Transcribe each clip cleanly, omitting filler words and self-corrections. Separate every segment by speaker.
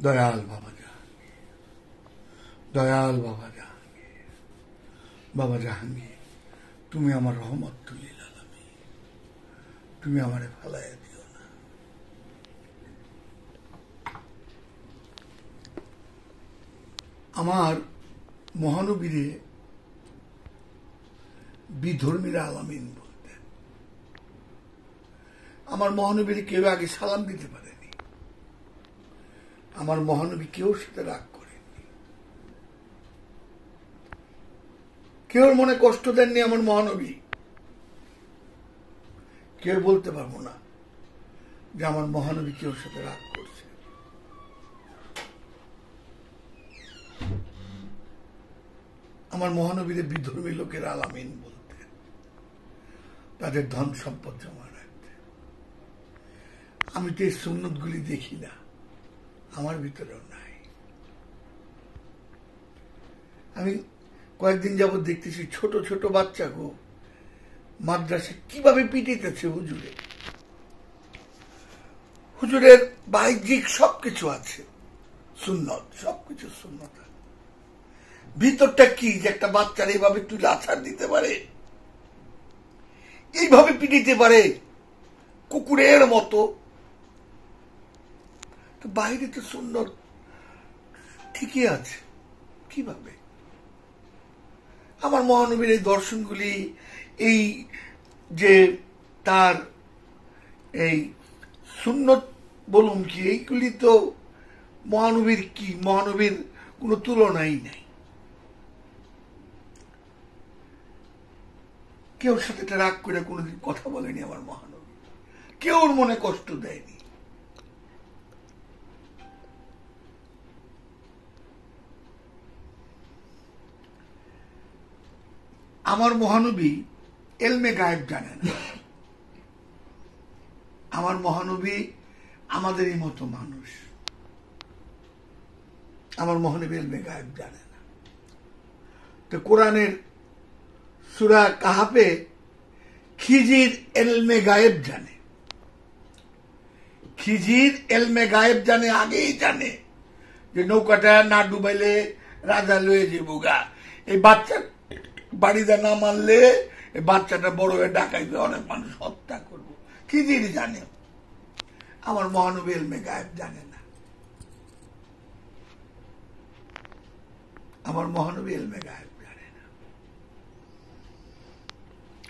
Speaker 1: দয়াল বাবা জাহাঙ্গীর, দয়াল বাবা জাহাঙ্গীর, বাবা জাহাঙ্গীর, তুমি আমার রহমতুল লিল আলামিন, তুমি আমারে ফালাইয়া দিও না। আমার মহানবীরে বিধর্মীরা আলামিন বলতেন। আমার মহানবীর কেউ আগে সালাম দিতে পারেনি, আমার মহানবী কেউ সাথে রাগ করেননি, কেউ মনে কষ্ট দেননি। আমার মহানবী কেউ বলতে পারবো না যে আমার মহানবী কেউ সাথে রাগ করছে। আমার মহানবীরে বিধর্মী লোকেরা আলামিন বলতেন, তাদের ধন সম্পদ জমা রাখতেন। আমি তো এই সুন্নত গুলি দেখি না, আমার ভিতরেও নাই। আমি কয়েকদিন যাবত দেখতেছি ছোট ছোট বাচ্চাকে মাদ্রাসা কিভাবে পিটিতেছে হুজুরে। হুজুরের বাহ্যিক সবকিছু আছে, সুন্নত, সবকিছু সুন্নত। ভিতরটা কি যে একটা বাচ্চার এইভাবে তুলে আছাড় দিতে পারে, এইভাবে পিটিতে পারে কুকুরের মতো। তো বাইরে তো সুন্নত ঠিকই আছে, কিভাবে? আমার মহানবীর এই দর্শনগুলি, এই যে তার এই সুন্নত বলুন কি, এইগুলি তো মহানবীর কি, মহানবীর কোনো তুলনাই নাই। কেউ সাথে রাগ করে কোনোদিন কথা বলেনি আমার মহানবী, কেউ ওর মনে কষ্ট দেয়নি। আমার মহানবী এলমে গায়েব জানে না। আমার মহানবী আমাদেরই মতো মানুষ, আমার মহানবী এলমে গায়েব জানে না। তো কোরআনের সূরা কাহাফে খিজির এলমে গায়েব জানে, খিজির এলমে গায়েব জানে, আগেই জানে যে নৌকাটা না ডুবাইলে রাজা লয়ে যাবো গা, এই বাচ্চা বাড়িতে না মারলে এই বাচ্চাটা বড় হয়ে ডাকাইবে, অনেক মানুষ হত্যা করবো। খিজির জানে, আমার মহানবী এলমে গায়েব জানে না। আমার মহানবী এলমে গায়েব জানে না।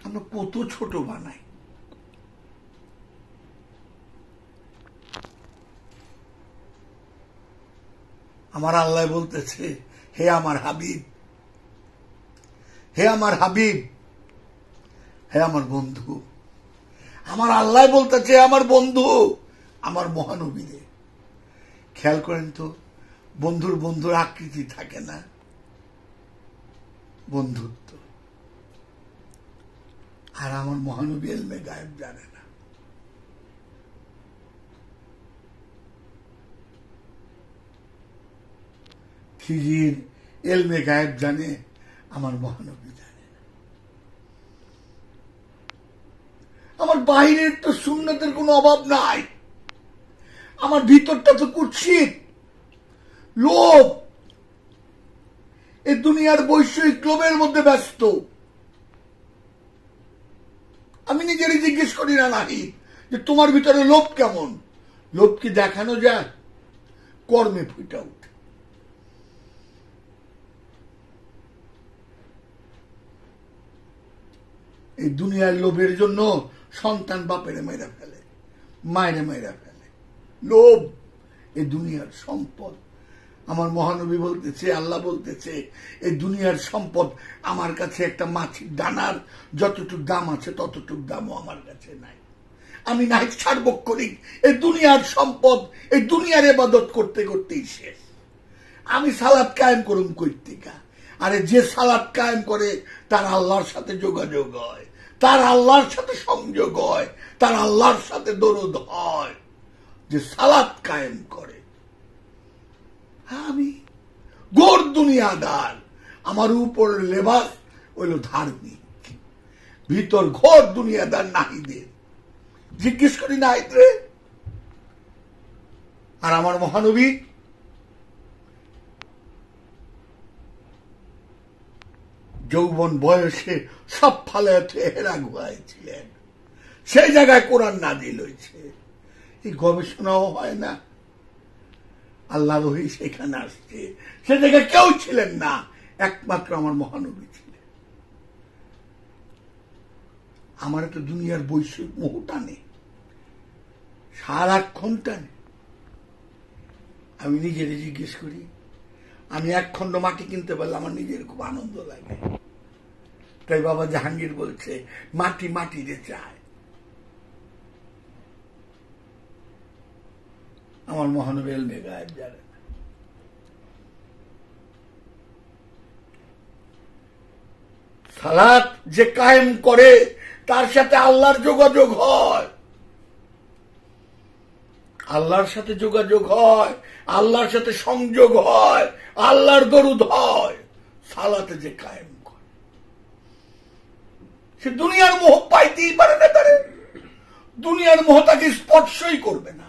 Speaker 1: আমরা কত ছোট বানাই। আমার আল্লাহ বলতেছে, হে আমার হাবিব, হে আমার হাবিব, হে আমার বন্ধু। আমার আল্লাহ বলতেছে আমার বন্ধু, আমার মহানবীরে। খেয়াল করেন তো, বন্ধুর বন্ধুর আকৃতি থাকে না, বন্ধুত্ব। আর আমার মহানবী এলমে গায়েব জানে না। খিজির এলমে গায়েব জানে, আমার মহানবী জানে না। আমার বাহিরের তো সুন্নতের কোনো অভাব নাই, আমার ভিতরটা তো কুৎসিত, লোভ, এই দুনিয়ার বৈষয়িক লোভের মধ্যে ব্যস্ত। আমি নিজেরই জিজ্ঞেস করি না নাহি যে তোমার ভিতরে লোভ কেমন? লোভ কি দেখানো যায়? কর্মে ফুটে ওঠে। এই দুনিয়ার লোভের জন্য সন্তান বাপেরে মেরে ফেলে, মায়েরে মেরে ফেলে। লোভ এই দুনিয়ার সম্পদ। আমার মহানবী বলতেছে, আল্লাহ বলতেছে, এই দুনিয়ার সম্পদ আমার কাছে একটা মাছির দানার যতটুক দাম আছে ততটুক দামও আমার কাছে নাই। আমি নাই সার্বক্ষণিক এই দুনিয়ার সম্পদ, এই দুনিয়ার ইবাদত করতে করতেই শেষ। আমি সালাত কায়েম করুম কর্তিকা। আরে যে সালাত কায়েম করে তার আল্লাহর সাথে যোগাযোগ হয়, তার আল্লাহর সাথে সংযোগ হয়, তার আল্লাহর সাথে দরুদ হয়, যে সালাত কায়েম করে। আমি গোর দুনিয়াদার, আমার উপর লেবাস হইল ধার্মিক, ভিতর ঘোর দুনিয়াদার নাহিদের। জিজ্ঞেস করি নাহিদ রে। আর আমার মহানবী যৌবন বয়সে সব ফালাতে হেরা গুহাইছিলেন, সেই জায়গায় কোরআন নাজিল হয়েছে। এই গবেষণাও হয় না। আল্লাহর ওহী সেখানে আসছে, সে জায়গায় কেউ ছিলেন না, একমাত্র আমার মহানবী ছিলেন। আমার তো দুনিয়ার বৈশ্বিক মোহ টানে, সারাক্ষণ টানে। আমি নিজের জিজ্ঞেস করি, আমি 1 খণ্ড মাটি কিনতে পারলে আমার নিজের খুব আনন্দ লাগে। তাই বাবা জাহাঙ্গীর বলছে, মাটি মাটিতে চায়। আমার মহানবী ইলমে গায়েব জানে না। সালাত যে কায়েম করে তার সাথে আল্লাহর যোগাযোগ হয়, আল্লাহর সাথে যোগাযোগ হয়, আল্লাহর সাথে সংযোগ হয়, আল্লাহর দরুদ হয়। সালাতে যে কায়েম করে সে দুনিয়ার মোহ পাইতেই পারে না, তারে দুনিয়ার মোহ তাকে স্পর্শই করবে না।